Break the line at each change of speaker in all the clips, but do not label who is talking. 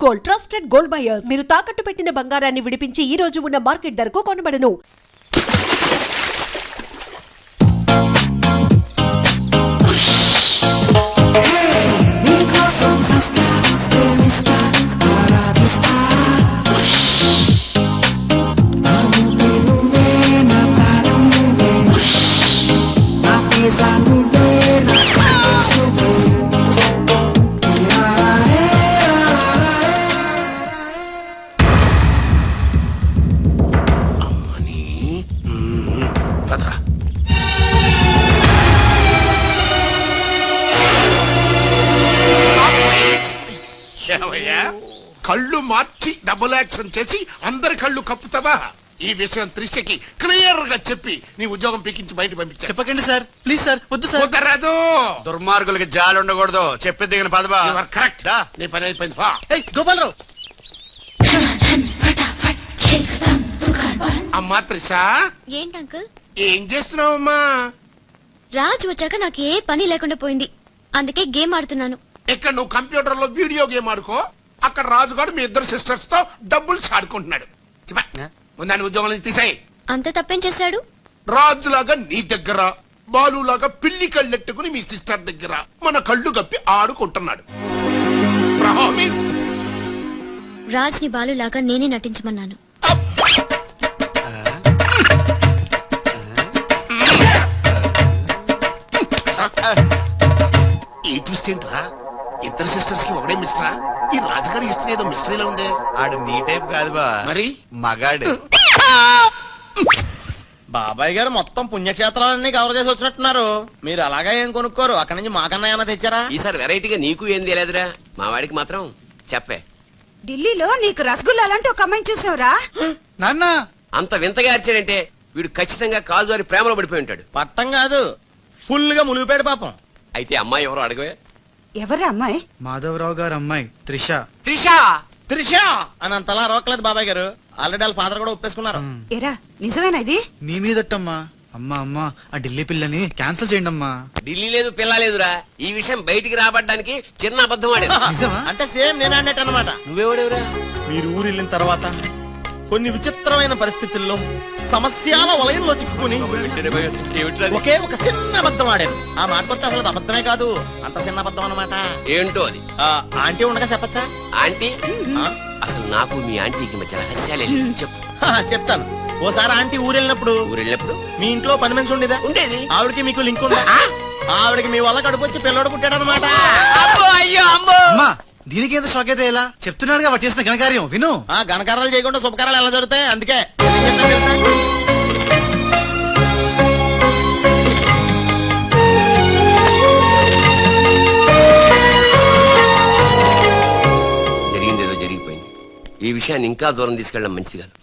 Gold, trusted gold buyers. మీరు తాకట్టు పెట్టిన బంగారాన్ని విడిపించి ఈ రోజు ఉన్న మార్కెట్ ధరకు కొనబడను.
కళ్ళు మార్చి డబుల్ యాక్షన్ చేసి అందరి కళ్ళు కప్పుతావా? ఈ విషయం త్రిషకి క్లియర్ గా చెప్పి నీ ఉద్యోగం పీకించి బయట పంపించా.
చెప్పకండి సార్, ప్లీజ్ సార్, వద్దు సార్.
కుదరదు.
దిగని జాలి ఉండకూడదు. చెప్పి దిగిన పదవా.
కరెక్ట్. నీ పని అయిపోయింది.
గోపాలరావు,
అమ్మా త్రిష,
ఏంటి అంకుల్?
ఏం చేస్తున్నావమ్మా?
రాజ్ వచ్చాక నాకు ఏ పని లేకుండా పోయింది, అందుకే గేమ్ ఆడుతున్నాను.
ఇక్కడ నువ్వు కంప్యూటర్ లో వీడియో గేమ్ ఆడుకో, అక్కడ రాజుగాడు మీ ఇద్దరు సిస్టర్స్ తో డబ్బులు ఆడుకుంటున్నాడు. ముందాన్ని ఉద్యోగం తీసాయి.
అంత తప్పేం చేశాడు?
రాజులాగా నీ దగ్గర, బాలులాగా పిల్లి కళ్ళెట్టుకుని మీ సిస్టర్ దగ్గర మన కళ్ళు గప్పి ఆడుకుంటున్నాడు.
రాజ్ ని బాలులాగా నేనే నటించమన్నాను.
ఈ ట్విస్ట్ ఏంట్రా? ఇద్దరు సిస్టర్స్ కి ఒకటే మిస్టరా? ఈ రాజుగారి హిస్టరీ ఏదో మిస్టరీలో ఉంది.
ఆడు నీ టైప్ కాదు బా,
మరి
మగాడు.
బాబాయ్ గారు మొత్తం పుణ్యక్షేత్రాలన్నీ కవర్ చేసి వచ్చినట్టున్నారు. మీరు అలాగా ఏం కొనుక్కోరు, అక్కడి నుంచి మాకన్నా ఏమైనా తెచ్చారా?
ఈసారి వెరైటీగా నీకు ఏం తెలియదురా, మా వాడికి మాత్రం చెప్పే.
ఢిల్లీలో నీకు రసగుల్లా లాంటి ఒక అమ్మాయిని చూసావురా?
నాన్న
అంత వింతగా అరిచాడంటే వీడు ఖచ్చితంగా కాదు అని ప్రేమలో పడిపోయి ఉంటాడు.
పట్టం కాదు, ఫుల్ గా మునిగిపోయాడు పాపం.
అయితే అమ్మాయి ఎవరో అడగవే.
ఎవరా అమ్మాయి?
మాధవరావు గారు అమ్మాయి త్రిష.
త్రిష
త్రిష అని అంతలా రోకలేదు బాబాయ్ గారు. ఆల్రెడీ వాళ్ళ ఫాదర్ కూడా ఒప్పేసుకున్నారు.
ఎరా నిజమేనా ఇది?
నీ మీదట్టమ్మా. అమ్మా అమ్మా, ఆ ఢిల్లీ పిల్లని క్యాన్సిల్ చేయండి అమ్మా.
ఢిల్లీ లేదు పిల్ల లేదురా, ఈ విషయం బయటికి రాబడ్డానికి చిన్న అబద్ధం ఆడేది.
నిజమా?
అంటే సేమ్ నేను అన్నట్టు అనమాట.
నువ్వేవాడేవురా?
మీరు ఊరు వెళ్ళిన తర్వాత కొన్ని విచిత్రమైన పరిస్థితుల్లో సమస్యల వలయంలో చిక్కుకుని ఒకే ఒక చిన్న అబద్ధం ఆడాను. ఆ మాట కొత్త అసలు అబద్ధమే కాదు, అంత చిన్న అబద్ధం అన్నమాట.
ఏంటో అది?
ఆంటీ ఉండగా చెప్పచ్చా?
ఆంటీ? అసలు నాకు మీ ఆంటీకి మధ్య రహస్యాలే చెప్పు.
చెప్తాను. ఓసారి ఆంటీ ఊరెళ్ళినప్పుడు మీ ఇంట్లో పని మనిషి ఉండేదా?
ఉండేది.
ఆవిడకి మీకు లింక్ ఉందా? ఆవిడకి మీ వల్ల కడుపు వచ్చి పిల్లడు పుట్టాడు అనమాట.
అమ్మా, దీనికి ఏదో షాక్ అయితే ఎలా? చెప్తున్నాడుగా వాడు చేసిన ఘనకార్యం విను.
ఘనకారాలు చేయకుండా శుభకారాలు ఎలా జరుగుతాయి? అందుకే
జరిగిందేదో జరిగిపోయింది. ఈ విషయాన్ని ఇంకా దూరం తీసుకెళ్ళడం మంచిది కాదు.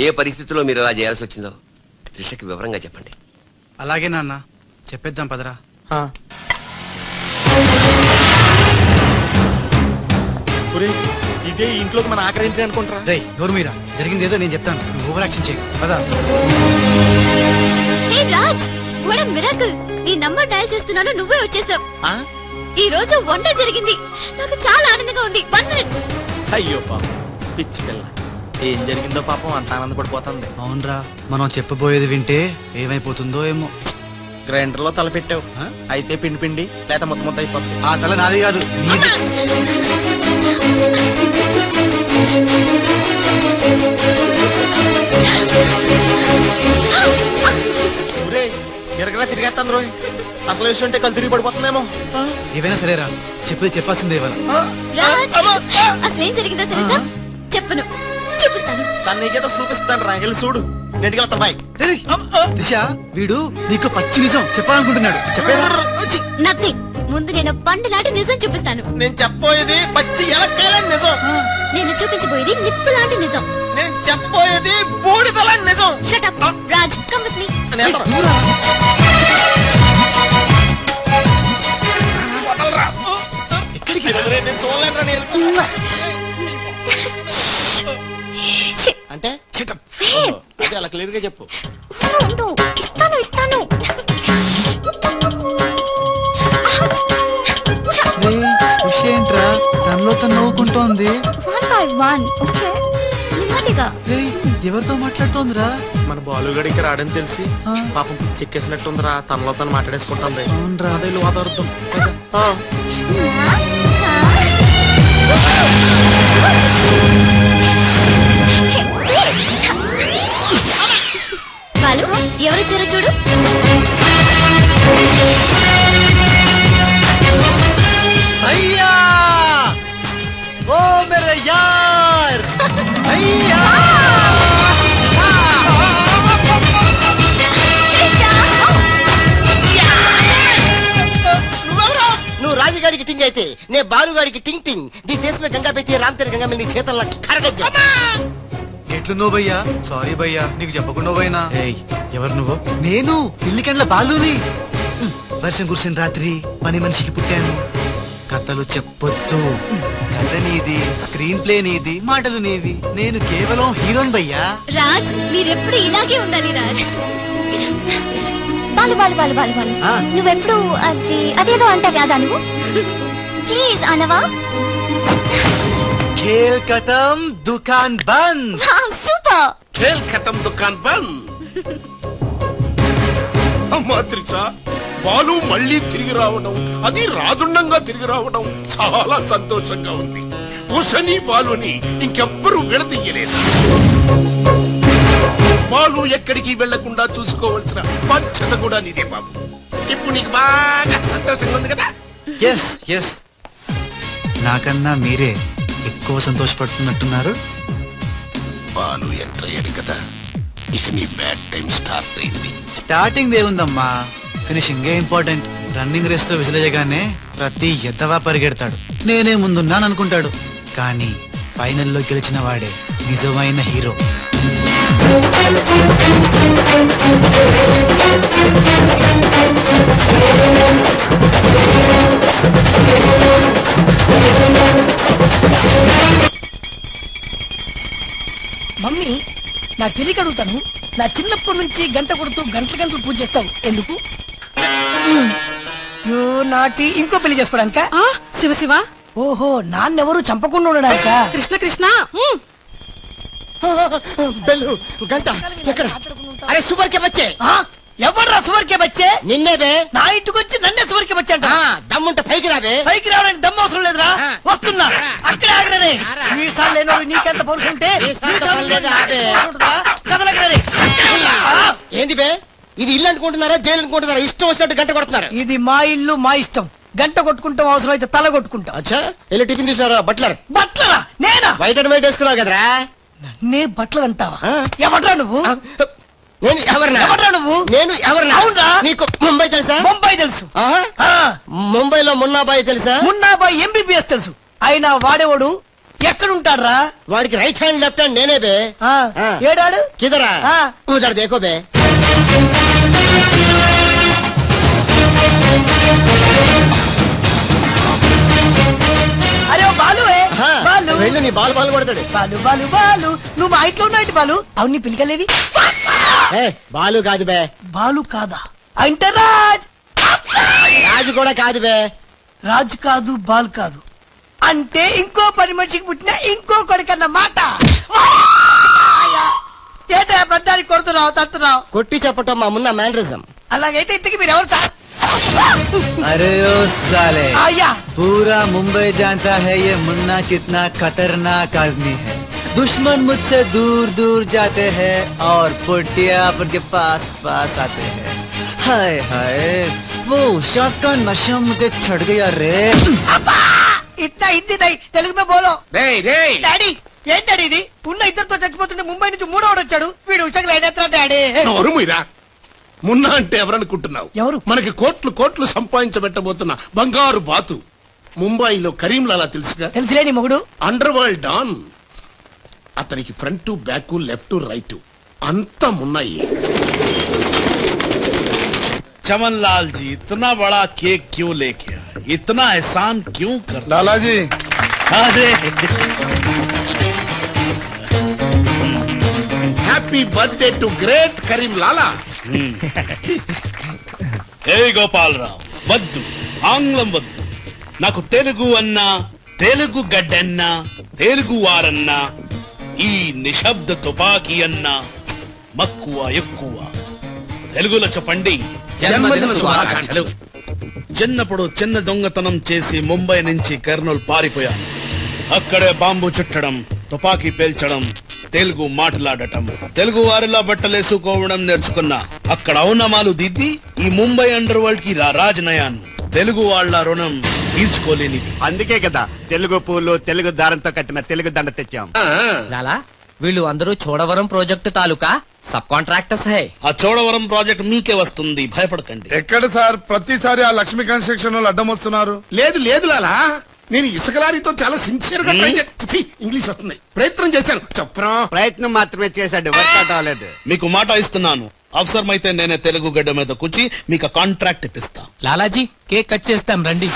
ఏ పరిస్థితుల్లో మీరు అలా చేయాల్సి వచ్చిందో త్రిషకి వివరంగా చెప్పండి.
అలాగే నాన్న, చెప్పేద్దాం పదరా.
ఇదే ఇంట్లోకి మన ఆఖరి ఇంటి అనుకుంటారా?
రే నోరు మీరా, జరిగింది ఏదో నేను చెప్తాను, నువ్వు ఓవర్ యాక్షన్ చేయి. పదా.
హే రాజ్, వాట్ ఎ మిరాకిల్! నీ నంబర్ డయల్ చేస్తున్నాను, నువ్వే వచ్చేసావు. ఈ రోజు వండర్ జరిగింది, నాకు చాలా ఆనందంగా ఉంది. 1 మినిట్.
అయ్యో పాపం పిచ్చి పిల్ల, ఏం జరిగిందో పాపం అంత ఆనందపడిపోతుంది.
అవునరా, మనం చెప్పబోయేది వింటే ఏమైపోతుందో ఏమో.
గ్రైండర్ లో తల పెట్టావు, అయితే పిండి పిండి లేదా మొత్తం మొత్తం అయిపోతుంది.
ఆ తల నాది కాదు, నీది.
ఎరగరా తిరిగేస్తాను రోయ్. అసలు విషయం ఉంటే కళ్ళు తిరిగి పడిపోతుందేమో.
ఏవైనా సరేరా, చెప్పేది చెప్పాల్సిందే.
రాజ్, అసలు ఏం జరిగిందో తెలుసా? చెప్పను, చూపిస్తాను.
తను నీకేదో చూపిస్తాను రా, వెళ్ళి చూడు. నెట్టుకెళ్తా బాయ్.
దిశ, వీడు నీకు పచ్చి నిజం చెప్పాలనుకుంటున్నాడు. చెప్పేదా?
నథింగ్. ముందు నేను పండులాంటి నిజం చూపిస్తాను.
నేను చెప్పబోయేది పచ్చి ఎలక్కాయలని నిజం.
నేను చూపించబోయేది నిప్పు లాంటి నిజం.
నేను చెప్పబోయేది బూడిదలాంటి నిజం.
Shut up Raj, come with me.
నేను చూడలేనురా, నేను అంటే అదే అలా క్లియర్ గా చెప్పు.
ఇస్తాను ఇస్తాను.
విషయం ఏంట్రా, తనలో తను నవ్వుకుంటోంది.
By one. ఓకే నెమ్మదిగా.
రేయ్, ఎవరితో మాట్లాడుతోందిరా?
మన బాలుగాడు ఇంకా రాడని తెలిసి పాపం చెక్కేసినట్టుందిరా, తనలో తను మాట్లాడేసుకుంటుంది.
అవునరా.
అదే వాదార్థం.
బాలు ఎవరొచ్చారో చూడు.
అయ్యా ఓ మేరే యార్ అయ్యా.
నువ్వు రాజుగాడికి టింగ్ అయితే నే బాలుగాడికి టింగ్ టింగ్. దీ దేశ మే గంగా పెట్టి రామ్ తెర గంగా నీ చేతల్లో కరగజ్జా.
ఎట్లు నువ్వు భయ్యా? సారీ భయ్యా, నీకు చెప్పకుండా పోయినా. ఏయ్, ఎవరు నువ్వు? నేను పిల్లికండ్ల బాలుని. వర్షం కురిసిన రాత్రి పని మనిషికి పుట్టాను. కథలు చెప్పొద్దు. కథ నీది, స్క్రీన్ ప్లే నీది, మాటలు నీవి. నేను కేవలం హీరోన్ భయ్యా.
రాజ్ మీరెప్పుడు ఇలాగే ఉండాలి రాజ్. బాలు బాలు బాలు బాలు బాలు నువ్వెప్పుడు అదేదో అంటావు కదా నువ్వు. ప్లీజ్ అనవా.
ఖేల్ ఖతం దుకాన్ బంద్.
సూపర్.
ఖేల్ ఖతం దుకాన్ బంద్. అమ్మా త్రిష, బాలు మళ్ళీ తిరిగి రావడం, అది రాజుండంగా తిరిగి రావడం చాలా సంతోషంగా ఉంది. ఉషని బాలుని ఇంకెవ్వరూ విడదీయలేదు. బాలు ఎక్కడికి వెళ్లకుండా చూసుకోవాల్సిన బాధ్యత కూడా నీదే బాబు. ఇప్పుడు నీకు బాగా సంతోషంగా ఉంది కదా?
ఎస్ ఎస్, నాకన్నా మీరే ఎక్కువ సంతోషపడుతున్నట్టున్నారు.
బాలు ఎంటర్ అయ్యాడు కదా, ఇక నీ బ్యాడ్ టైం స్టార్ట్ అయింది.
స్టార్టింగ్ దేవుందమ్మా, ఫినిషింగ్ ఇంపార్టెంట్. రన్నింగ్ రేస్ తో విసిలేయగానే ప్రతి ఎత్తవా పరిగెడతాడు, నేనే ముందున్నాను అనుకుంటాడు. కానీ ఫైనల్లో గెలిచిన వాడే నిజమైన హీరో.
మమ్మీ, నా తెలియక అడుగుతాను, నా చిన్నప్పటి నుంచి గంట కొడుతూ గంటలు గంటలు పూజ చేస్తావు ఎందుకు? నాటి ఇంకో పెళ్లి చేసుకోవడానిక?
శివ శివ.
ఓహో, నాన్నెవరు చంపకుండా ఉండడానిక?
కృష్ణ కృష్ణ.
గంట ఎక్కడ? అరే సువర్కే బచ్చే.
ఎవర్రా సువర్కే బచ్చే?
నిన్నేదే.
నా ఇంటికి వచ్చి నన్నే సువర్కే బచ్చే అంట.
దమ్ముంటే పైకి రావే.
పైకి రావడానికి దమ్ము అవసరం లేదురా, వస్తున్నా. అక్కడే ఆగరే. మీసాలు లేనోడు నీకెంత పరుసు ఉంటే కదలగరే.
ఏంది బే, ఇది ఇల్లు అనుకుంటున్నారా జైలు అనుకుంటున్నారా? ఇష్టం వచ్చినట్టు గంట కొడుతున్నారు.
ఇది మా ఇల్లు, మా ఇష్టం. గంట కొట్టుకుంటాం, అవసరం అయితే తల కొట్టుకుంటాం.
అచ్చా, వెళ్ళి టిఫిన్ తీసుకురా. బట్లర్.
బట్లరా? నేనా?
వైట్ అండ్ వైట్ వేసుకున్నావు కదరా.
నన్నే బట్లర్ అంటావా? ఎవడ్రా నువ్వు?
నేను ఎవరినా?
ఎవడ్రా నువ్వు?
నేను ఎవరినా?
అవునరా?
నీకు ముంబై తెలుసా?
ముంబై తెలుసు.
ముంబైలో మున్నాబాయి తెలుసా?
మున్నాబాయి ఎంబీబీఎస్ తెలుసు. అయినా వాడేవాడు ఎక్కడుంటాడ్రా?
వాడికి రైట్ హ్యాండ్ లెఫ్ట్ హ్యాండ్ నేనే బే.
ఏడాడు
కిదరా ఉదర్ దేకో బే.
అరే బాలు, బాలు
వెళ్ళు, నీ బాలు బాలు కొడతాడు.
బాలు బాలు బాలు, నువ్వు మా ఇంట్లో ఉన్నావు బాలు. అవును, నీ పిలికలేవి?
బాలు కాదు బే.
బాలు కాదా? అంటే రాజ్.
రాజు కూడా కాదు బే.
రాజు కాదు, బాలు కాదు అంటే ఇంకో పని మనిషికి పుట్టిన ఇంకో కొడుకన్న మాట. ఏటా ప్రధానికి కొడుతున్నావు, తత్తున్నావు?
కొట్టి చెప్పటం మా మున్న మేనరిజం.
అలాగైతే ఇంతకి మీరు ఎవరు సార్?
अरे ओ साले,
आया।
पूरा मुंबई जानता है ये मुन्ना कितना खतरनाक आदमी है। दुश्मन मुझसे दूर दूर जाते हैं और पुटिया के पास पास आते हैं। हाय हाय, वो उषा का नशा मुझे चढ़ गया रे।
इतना हिंदी नहीं, तेलुगु में बोलो।
రేయ్ రేయ్,
డాడీ ఏంటడి ఇది? ఉన్న ఇద్దరితో చచ్చిపోతుంటే ముంబై నుంచి మూడోడు వచ్చాడు. వీడు ఉషకు లైన్ ఎత్తా డాడీ.
నోరు మూయరా. మున్నా అంటే ఎవరనుకుంటున్నావు?
ఎవరు?
మనకి కోట్లు కోట్లు సంపాదించబెట్టబోతున్న బంగారు బాతు. ముంబైలో కరీంలాలా తెలుసుగా?
తెలుసులేని మొగుడు.
Underworld don. అతనికి ఫ్రంట్ బ్యాక్ లెఫ్ట్ రైట్ అంతా మున్నాయి.
चमन लाल जी, इतना बड़ा केक क्यों लेके आए? इतना एहसान क्यों कर?
लाला जी,
अरे
happy birthday to great Karim Lala.
ఏ గోపాలరావు వద్దు, ఆంగ్లం వద్దు. నాకు తెలుగు అన్నా తెలుగు గడ్డన్నా తెలుగు వారన్నా ఈ నిశ్శబ్ద తుపాకీ అన్నా మక్కువ ఎక్కువ. తెలుగులో చెప్పండి.
జన్మదిన శుభాకాంక్షలు.
చిన్నప్పుడు చిన్న దొంగతనం చేసి ముంబై నుంచి కర్నూలు పారిపోయాను. అక్కడే బాంబు చుట్టడం, తుపాకీ పేల్చడం, తెలుగు మాట్లాడటం, తెలుగు వారిలా బట్టలేసుకోవడం నేర్చుకున్నా. అక్కడ అవునమాలు దిద్ది ఈ ముంబై అండర్ వరల్డ్ కి రాజనయాను. తెలుగు వాళ్ళ రుణం తీర్చుకోలేనిది.
అందుకే కదా తెలుగు పూలు తెలుగు దారంతో కట్టిన తెలుగు దండ తెచ్చాం.
లాలా వీళ్ళు అందరూ చోడవరం ప్రాజెక్టు తాలూకా సబ్ కాంట్రాక్టర్స్ హై.
ఆ చోడవరం ప్రాజెక్ట్ మీకే వస్తుంది, భయపడకండి.
ఎక్కడ సార్ ప్రతిసారి ఆ లక్ష్మీ కన్స్ట్రక్షన్ వాళ్ళు అడ్డం వస్తున్నారు?
లేదు లేదు లాలా, నేను ఇసుక లారీతో చాలా సిన్సియర్ గా ఇంగ్లీష్ వస్తుంది ప్రయత్నం చేశాను. చెప్పరా?
ప్రయత్నం మాత్రమే చేశాడు, వర్కౌట్ అవ్వలేదు.
మీకు మాట ఇస్తున్నాను, అవసరమైతే నేనే తెలుగు గడ్డ మీద కూర్చి మీకు కాంట్రాక్ట్ ఇప్పిస్తా.
లాలాజీ కేక్ కట్ చేస్తాం రండి.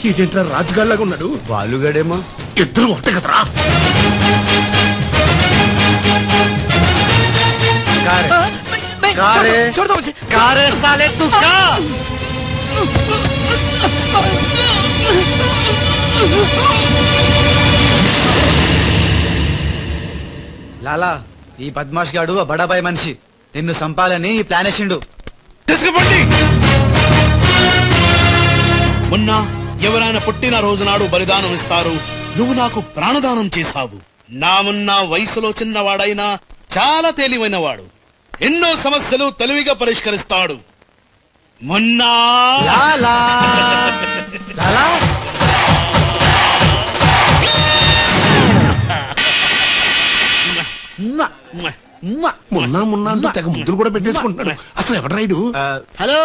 ఇదేంట్రా రాజుగాళ్ళగా ఉన్నాడు?
బాలుగడేమో.
ఇద్దరు ఒకటే కదరా?
కారే సాలే తు కా. లాలా ఈ బద్మాష్ గాడు ఆ బడాబాయ్ మనిషి నిన్ను సంపాలని ఈ ప్లాన్ వేసిండు.
తీసుకుపోండి. మొన్న ఎవరైనా పుట్టిన రోజు నాడు బలిదానం ఇస్తారు. నువ్వు నాకు ప్రాణదానం చేశావు. నామున్న వయసులో చిన్నవాడైనా చాలా తెలివైన వాడు. ఎన్నో సమస్యలు తెలివిగా పరిష్కరిస్తాడు. మొన్న
లాలా లాలా
మొన్న మొన్న అంటూ తెగ ముద్దులు కూడా పెట్టేసుకుంటున్నాడు. అసలు ఎవడు రైడు?
హలో,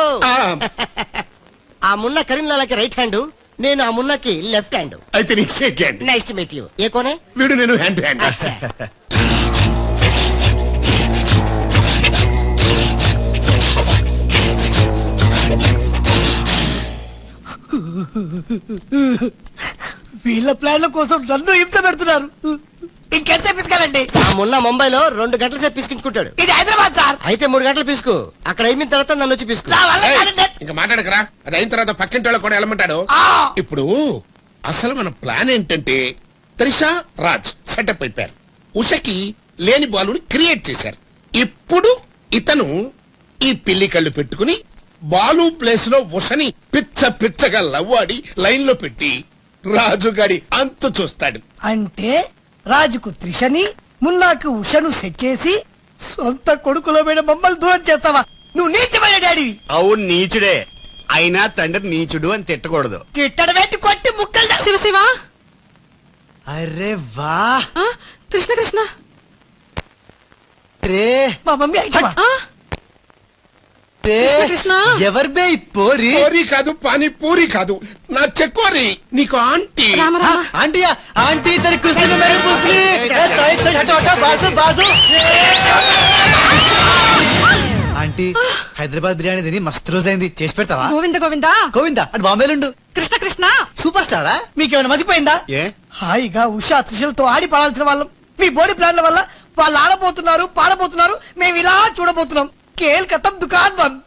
ఆ మున్న కరీంలాలకి రైట్ హ్యాండ్, నేను ఆ మున్నకి లెఫ్ట్ హ్యాండ్.
అయితే నీకు shake hand.
Nice to meet you. ఏ కోనే?
వీడు నేను హ్యాండ్ టు హ్యాండ్.
వీళ్ళ ప్లాన్ల కోసం నన్ను హింస పెడుతున్నారు. ఇంకెంతసేపు పిసుకాలండి? ఆ మున్న ముంబైలో 2 గంటల సేపు పిసుకుంటాడు. ఇది హైదరాబాద్ సార్. అయితే 3 గంటలు పిసుకు. అక్కడ అయిన తర్వాత నన్ను వచ్చి పిసుకు.
ఇంకా మాట్లాడకరా. అది అయిన తర్వాత పక్కింటి వాళ్ళు కూడా వెళ్ళమంటాడు. ఇప్పుడు అసలు మన ప్లాన్ ఏంటంటే త్రిషా రాజ్ సెటప్ అయిపోయారు. ఉషకి లేని బాలుని క్రియేట్ చేశారు. ఇప్పుడు ఇతను ఈ పిల్లి కళ్ళు పెట్టుకుని బాలు ప్లేస్ లో ఉషని పిచ్చ పిచ్చగా లవ్వాడి లైన్ లో పెట్టి రాజుగాడి అంతు చూస్తాడు.
అంటే రాజుకు త్రిషని, మున్నాకు ఉషను సెట్ చేసి సొంత కొడుకులో మీద మమ్మల్ని దూరం చేస్తావా? నువ్వు నీచమైన డాడీవి.
అవును నీచుడే, అయినా తండ్రి నీచుడు అని తిట్టకూడదు.
తిట్టడం పెట్టి కొట్టి ముక్కలు.
శివ శివ.
అరే వా
కృష్ణ కృష్ణ.
రే
మా మమ్మీ ఐటమా?
కృష్ణ
ఎవరు బే పోరి?
పూరి కాదు, పానీ పూరి కాదు, నా చెక్కోరి. నీకు ఆంటీ.
ఆంటీయా? ఆంటీ తెరి కుస్తీ మే మేరే పుస్లీ. సైడ్ సైడ్ హటో హటో, బాజు బాజు. ఆంటీ హైదరాబాద్ బిర్యానీ తిని మస్తు రోజైంది, చేసి పెడతావా?
గోవింద గోవిందా.
గోవిందా అటు బాంబేలుండు.
కృష్ణ కృష్ణ.
సూపర్ స్టారా?
మీకేమైనా మతిపోయిందా?
ఏ
హాయిగా ఉషా త్రిషలతో ఆడి పాడాల్సిన వాళ్ళం మీ బోడి ప్లాన్ల వల్ల వాళ్ళు ఆడబోతున్నారు, పాడబోతున్నారు. మేము ఇలా చూడబోతున్నాం. కేల్ కథం దుకాన్ బంద్.